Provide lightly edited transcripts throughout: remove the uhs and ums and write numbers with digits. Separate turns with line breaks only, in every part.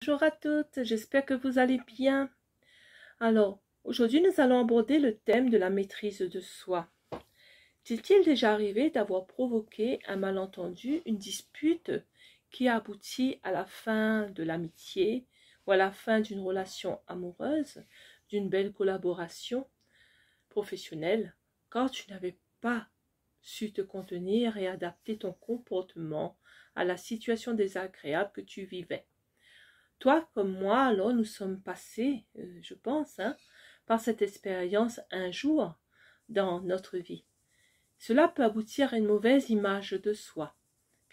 Bonjour à toutes, j'espère que vous allez bien. Alors, aujourd'hui nous allons aborder le thème de la maîtrise de soi. T'est-il déjà arrivé d'avoir provoqué un malentendu, une dispute qui a abouti à la fin de l'amitié ou à la fin d'une relation amoureuse, d'une belle collaboration professionnelle, quand tu n'avais pas su te contenir et adapter ton comportement à la situation désagréable que tu vivais? Toi comme moi, alors nous sommes passés, je pense, par cette expérience un jour dans notre vie. Cela peut aboutir à une mauvaise image de soi,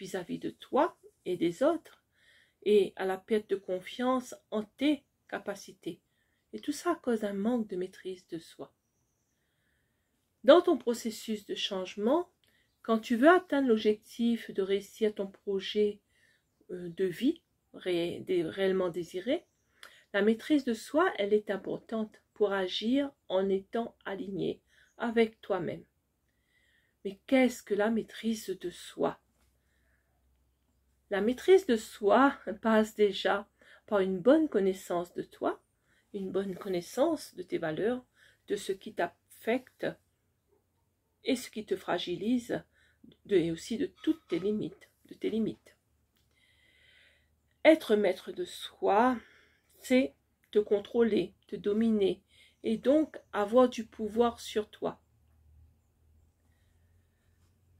vis-à-vis de toi et des autres, et à la perte de confiance en tes capacités. Et tout ça à cause d'un manque de maîtrise de soi. Dans ton processus de changement, quand tu veux atteindre l'objectif de réussir ton projet de vie, réellement désiré, la maîtrise de soi, elle est importante pour agir en étant aligné avec toi-même. Mais qu'est-ce que la maîtrise de soi? La maîtrise de soi passe déjà par une bonne connaissance de toi, une bonne connaissance de tes valeurs, de ce qui t'affecte et ce qui te fragilise, et aussi de toutes tes limites, Être maître de soi, c'est te contrôler, te dominer, et donc avoir du pouvoir sur toi.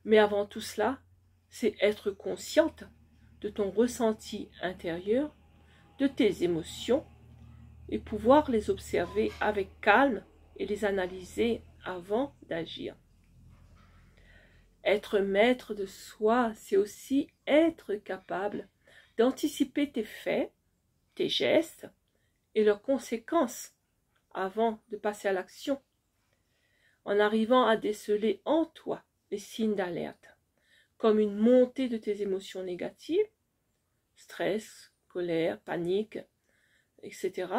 Mais avant tout cela, c'est être consciente de ton ressenti intérieur, de tes émotions, et pouvoir les observer avec calme et les analyser avant d'agir. Être maître de soi, c'est aussi être capable d'anticiper tes faits, tes gestes et leurs conséquences avant de passer à l'action, en arrivant à déceler en toi les signes d'alerte, comme une montée de tes émotions négatives, stress, colère, panique, etc.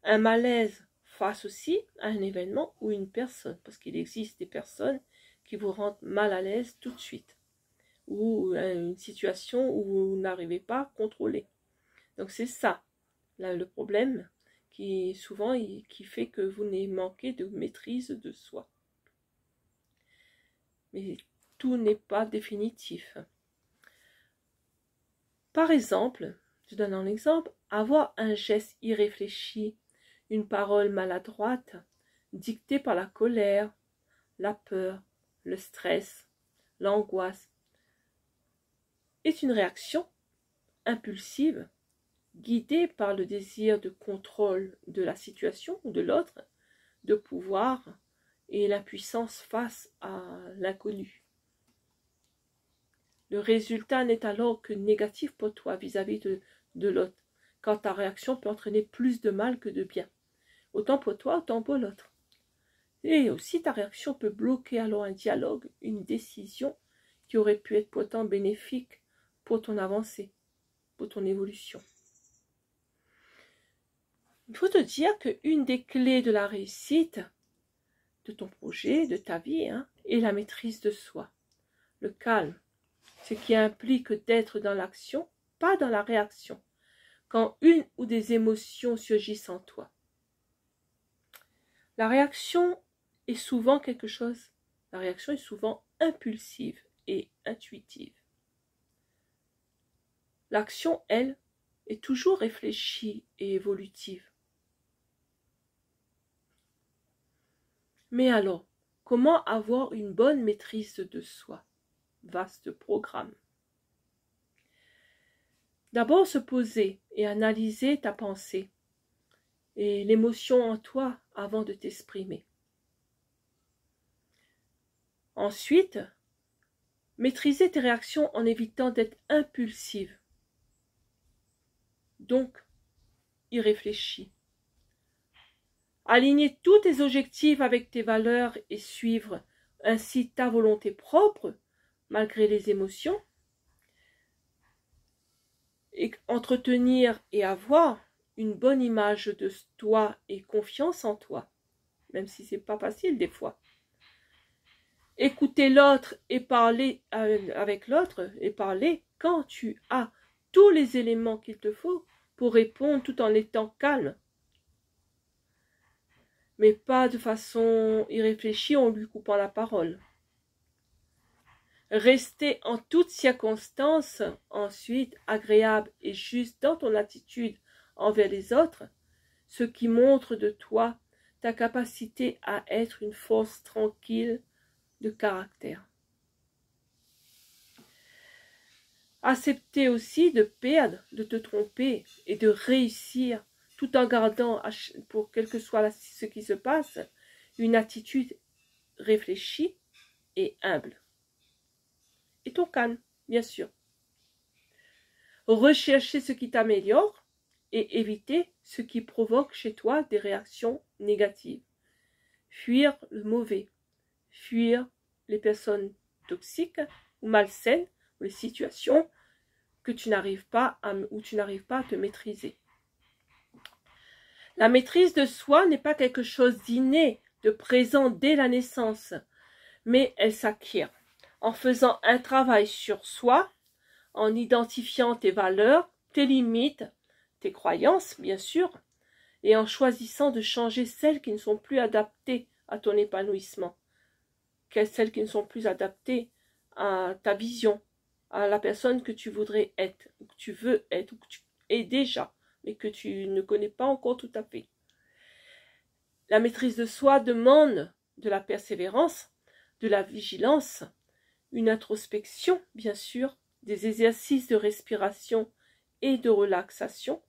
Un malaise face aussi à un événement ou une personne, parce qu'il existe des personnes qui vous rendent mal à l'aise tout de suite, ou une situation où vous n'arrivez pas à contrôler. Donc c'est ça, là, le problème qui fait que vous manquez de maîtrise de soi. Mais tout n'est pas définitif. Par exemple, je donne un exemple, avoir un geste irréfléchi, une parole maladroite, dictée par la colère, la peur, le stress, l'angoisse, est une réaction impulsive, guidée par le désir de contrôle de la situation ou de l'autre, de pouvoir et l'impuissance face à l'inconnu. Le résultat n'est alors que négatif pour toi vis-à-vis de l'autre, car ta réaction peut entraîner plus de mal que de bien, autant pour toi, autant pour l'autre. Et aussi ta réaction peut bloquer alors un dialogue, une décision qui aurait pu être pourtant bénéfique pour ton avancée, pour ton évolution. Il faut te dire qu'une des clés de la réussite de ton projet, de ta vie, est la maîtrise de soi, le calme, ce qui implique d'être dans l'action, pas dans la réaction, quand une ou des émotions surgissent en toi. La réaction est souvent impulsive et intuitive. L'action, elle, est toujours réfléchie et évolutive. Mais alors, comment avoir une bonne maîtrise de soi? Vaste programme. D'abord se poser et analyser ta pensée et l'émotion en toi avant de t'exprimer. Ensuite, maîtriser tes réactions en évitant d'être impulsive. Donc, irréfléchi. Aligner tous tes objectifs avec tes valeurs et suivre ainsi ta volonté propre, malgré les émotions. Et entretenir et avoir une bonne image de toi et confiance en toi, même si c'est pas facile des fois. Écouter l'autre et parler avec l'autre et parler quand tu as tous les éléments qu'il te faut pour répondre tout en étant calme. Mais pas de façon irréfléchie en lui coupant la parole. Rester en toutes circonstances, ensuite, agréable et juste dans ton attitude envers les autres, ce qui montre de toi ta capacité à être une force tranquille de caractère. Accepter aussi de perdre, de te tromper et de réussir tout en gardant, pour quel que soit ce qui se passe, une attitude réfléchie et humble. Et ton calme, bien sûr. Rechercher ce qui t'améliore et éviter ce qui provoque chez toi des réactions négatives. Fuir le mauvais, fuir les personnes toxiques ou malsaines, ou les situations que tu n'arrives pas à te maîtriser. La maîtrise de soi n'est pas quelque chose d'inné, de présent dès la naissance, mais elle s'acquiert en faisant un travail sur soi, en identifiant tes valeurs, tes limites, tes croyances, bien sûr, et en choisissant de changer celles qui ne sont plus adaptées à ton épanouissement, celles qui ne sont plus adaptées à ta vision, à la personne que tu voudrais être, ou que tu veux être, ou que tu es déjà, mais que tu ne connais pas encore tout à fait. La maîtrise de soi demande de la persévérance, de la vigilance, une introspection, bien sûr, des exercices de respiration et de relaxation,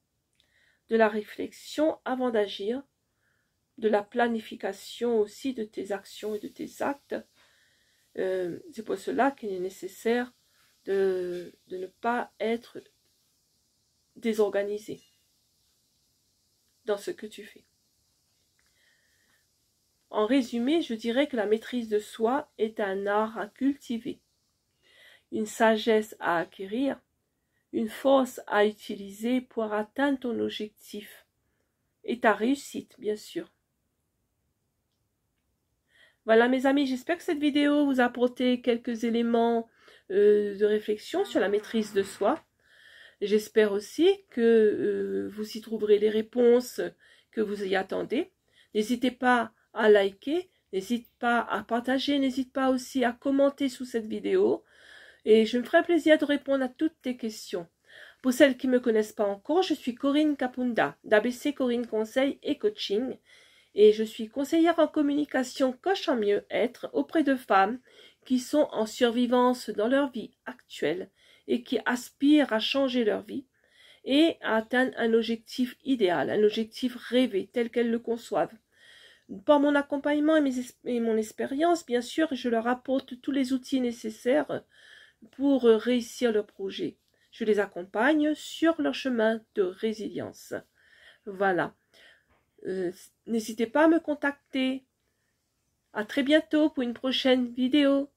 de la réflexion avant d'agir, de la planification aussi de tes actions et de tes actes. C'est pour cela qu'il est nécessaire de ne pas être désorganisé dans ce que tu fais. En résumé, je dirais que la maîtrise de soi est un art à cultiver, une sagesse à acquérir, une force à utiliser pour atteindre ton objectif et ta réussite, bien sûr. Voilà mes amis, j'espère que cette vidéo vous a apporté quelques éléments de réflexion sur la maîtrise de soi. J'espère aussi que vous y trouverez les réponses que vous y attendez. N'hésitez pas à liker, n'hésite pas à partager, n'hésite pas aussi à commenter sous cette vidéo. Et je me ferai plaisir de répondre à toutes tes questions. Pour celles qui ne me connaissent pas encore, je suis Corinne Kapunda, d'ABC Corinne Conseil et Coaching. Et je suis conseillère en communication coach en mieux-être auprès de femmes qui sont en survivance dans leur vie actuelle et qui aspirent à changer leur vie et à atteindre un objectif idéal, un objectif rêvé tel qu'elles le conçoivent. Par mon accompagnement et mon expérience, bien sûr, je leur apporte tous les outils nécessaires pour réussir leur projet. Je les accompagne sur leur chemin de résilience. Voilà. N'hésitez pas à me contacter. À très bientôt pour une prochaine vidéo.